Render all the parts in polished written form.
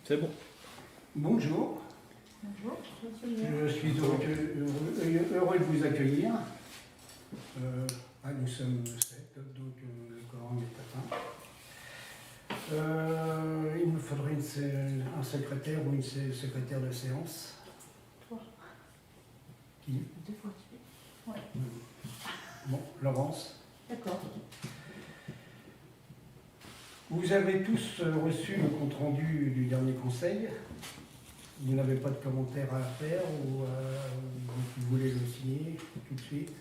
C'est bon. Bonjour. Bonjour, Je suis heureux de vous accueillir. Nous sommes 7, donc le quorum est atteint. Il me faudrait un secrétaire ou une secrétaire de séance. Toi. Qui? 2 fois tu fais. Ouais. Bon, Laurence. D'accord. Vous avez tous reçu le compte-rendu du dernier conseil. Vous n'avez pas de commentaires à faire ou vous voulez le signer tout de suite?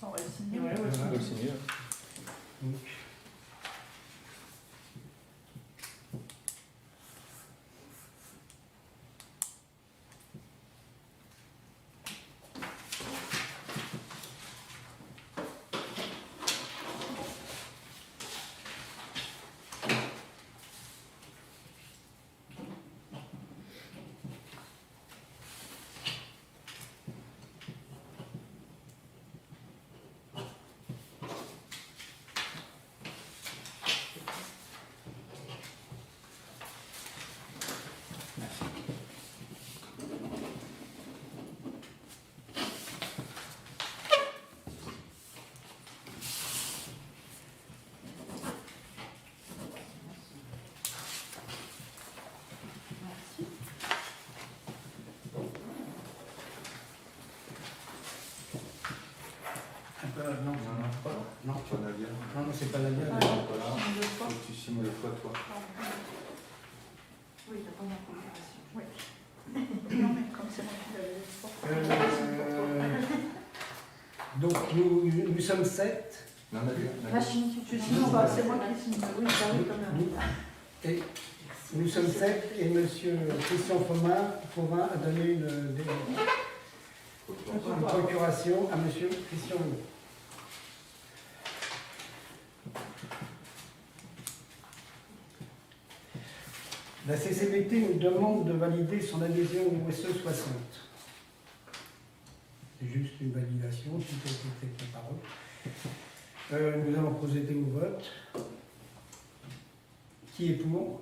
On va le signer. Ouais, On va le signer. Donc, Merci. non, non, Pas Nadia. non, c'est pas la mienne. Ah, Voilà. on le voit. Faut que tu signes le fois, toi. Oui, t'as pas ma confirmation. Oui. Non, mais comme c'est moi qui l'avais fait. Donc nous sommes 7 Non, Nadia. La chine, tu signes pas, c'est moi qui signe. Oui, ça oui, quand même. et nous sommes 7 et monsieur Christian Fauvin a donné une procuration à monsieur Christian Legault. La CCBT nous demande de valider son adhésion au SE 60. C'est juste une validation, tout a été fait par eux. Nous allons procéder au vote. Qui est pour?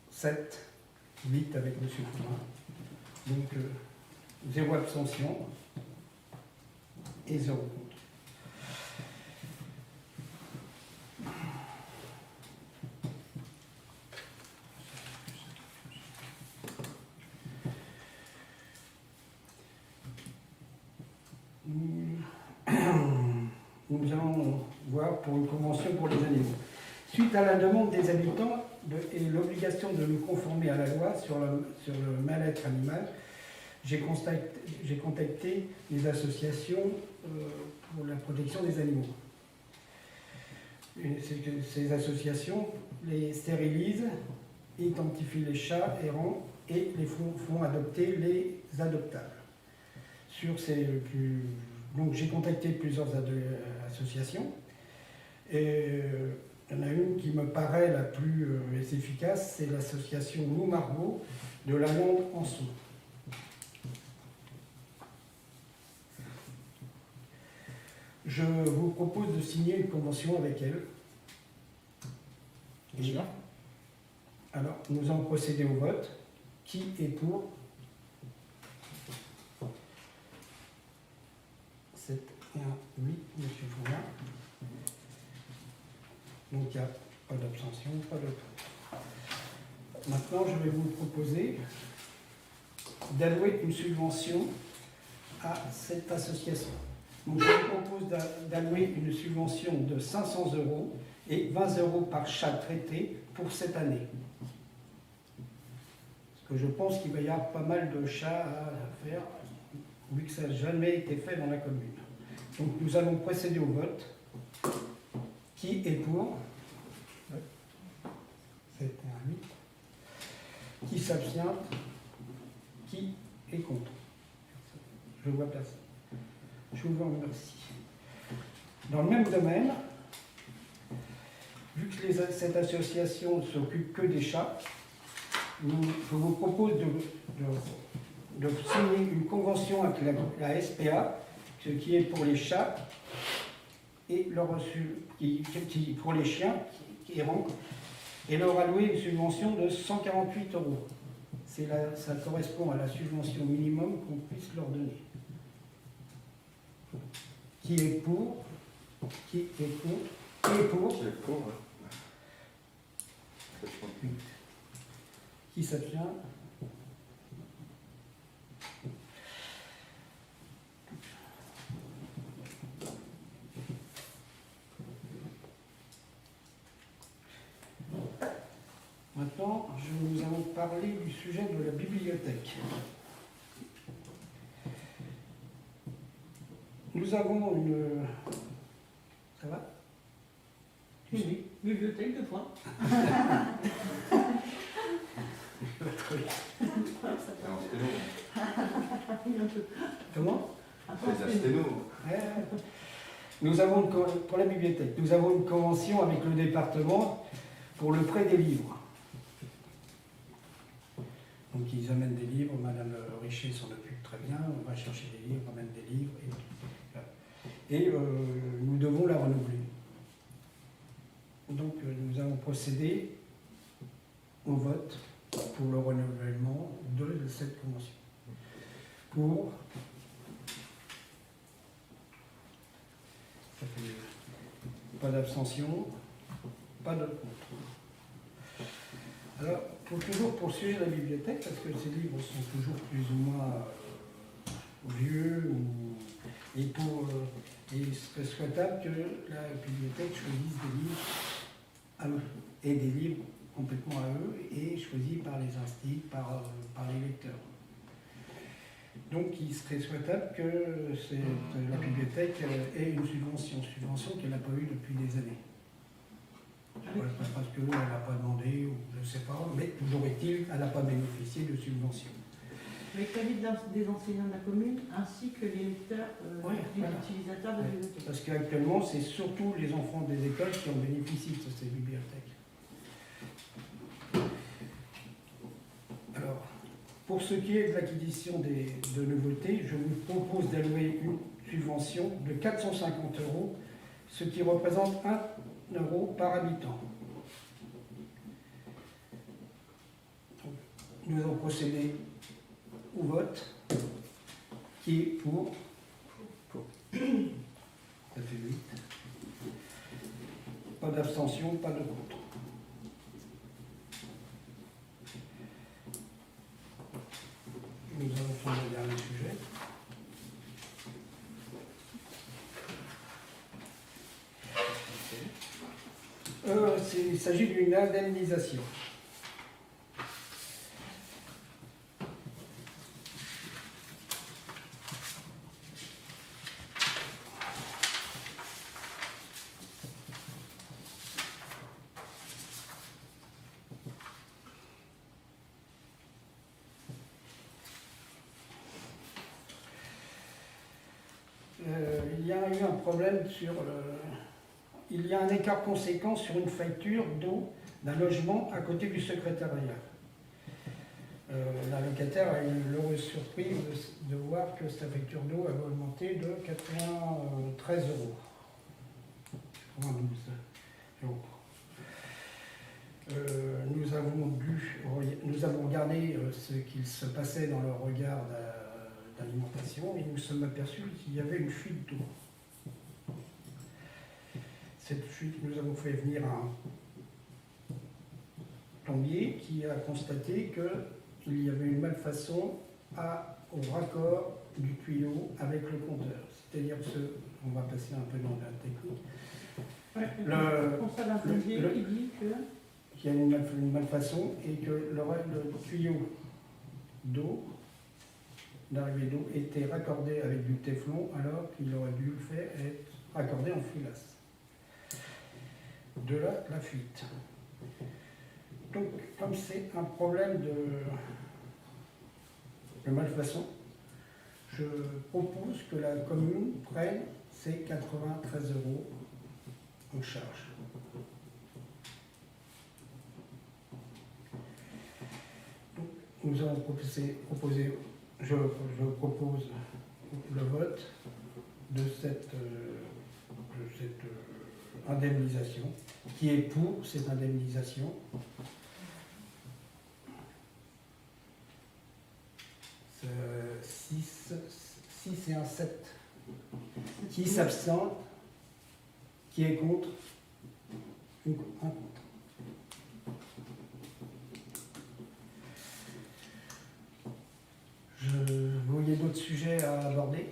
7, 8 avec M. Fauvin. Donc 0 abstention et 0 contre. Nous allons voir pour une convention pour les animaux. Suite à la demande des habitants et l'obligation de nous conformer à la loi sur le mal-être animal, j'ai contacté les associations pour la protection des animaux. Ces associations les stérilisent, identifient les chats errants et les font adopter les adoptables. Donc j'ai contacté plusieurs associations. Et il y en a une qui me paraît la plus efficace, c'est l'association Lou Margot de la Lande en Sault. Je vous propose de signer une convention avec elle. Bien. Alors, nous allons procéder au vote. Qui est pour? 7 et 1, 8, M. Fauvin. Donc il n'y a pas d'abstention, pas de contre. Maintenant, je vais vous proposer d'allouer une subvention à cette association. Donc je vous propose d'allouer une subvention de 500 € et 20 € par chat traité pour cette année. Parce que je pense qu'il va y avoir pas mal de chats à faire, vu que ça n'a jamais été fait dans la commune. Donc nous allons procéder au vote. Qui est pour? 7 et 1, 8. Qui s'abstient? Qui est contre? Je vois personne. Je vous remercie. Dans le même domaine, vu que cette association ne s'occupe que des chats, je vous propose de signer une convention avec la SPA, ce qui est pour les chats et pour les chiens errants et leur allouer une subvention de 148 €. Ça correspond à la subvention minimum qu'on puisse leur donner. Qui est pour? Qui est contre? Qui est pour? Qui est pour, ouais. Qui s'abstient? Maintenant, nous allons parler du sujet de la bibliothèque. Nous avons une... Ça va? Oui, bibliothèque de points. C'est en sténo. Comment? C'est un sténo. Nous avons, pour la bibliothèque, nous avons une convention avec le département pour le prêt des livres. Donc ils amènent des livres, Madame Richer s'en occupe très bien, on va chercher des livres, on amène des livres, et nous devons la renouveler. Donc nous allons procéder au vote pour le renouvellement de cette convention. Pour... Ça fait pas d'abstention, pas de contre. Alors, il faut toujours poursuivre la bibliothèque parce que ces livres sont toujours plus ou moins vieux et il serait souhaitable que la bibliothèque choisisse des livres à eux et des livres complètement à eux et choisis par les instituts, par les lecteurs. Donc il serait souhaitable que la bibliothèque ait une subvention qu'elle n'a pas eue depuis des années. Parce qu'elle n'a pas demandé, ou je ne sais pas, mais toujours est-il, elle n'a pas bénéficié de subvention. Avec l'avis des enseignants de la commune ainsi que les lecteurs des utilisateurs de la bibliothèque. Parce qu'actuellement, c'est surtout les enfants des écoles qui en bénéficient de ces bibliothèques. Alors, pour ce qui est de l'acquisition de nouveautés, je vous propose d'allouer une subvention de 450 €, ce qui représente 1 € par habitant. Donc, nous allons procéder au vote. Qui est pour? Ça fait 8. Pas d'abstention, pas de contre. Nous allons faire le dernier sujet. Il s'agit d'une indemnisation. Il y a eu un problème sur il y a un écart conséquent sur une facture d'eau d'un logement à côté du secrétariat. La locataire a eu l'heureuse surprise de voir que sa facture d'eau avait augmenté de 93 €. 92 €. Nous avons regardé ce qu'il se passait dans le regard d'alimentation et nous sommes aperçus qu'il y avait une fuite d'eau. Cette fuite, nous avons fait venir un plombier qui a constaté qu'il y avait une malfaçon au raccord du tuyau avec le compteur. C'est-à-dire que, on va passer un peu dans la technique, Le constat d'un plombier qui dit qu'il y a une malfaçon et que le tuyau d'eau, d'arrivée d'eau, était raccordé avec du téflon alors qu'il aurait dû le faire être raccordé en filasse. De là, la fuite. Donc, comme c'est un problème de malfaçon, je propose que la commune prenne ces 93 € en charge. Donc, nous allons je propose le vote de cette indemnisation. Qui est pour cette indemnisation? Euh, 6 et un 7. Qui s'abstient? Qui est contre? Un contre. Vous voyez d'autres sujets à aborder?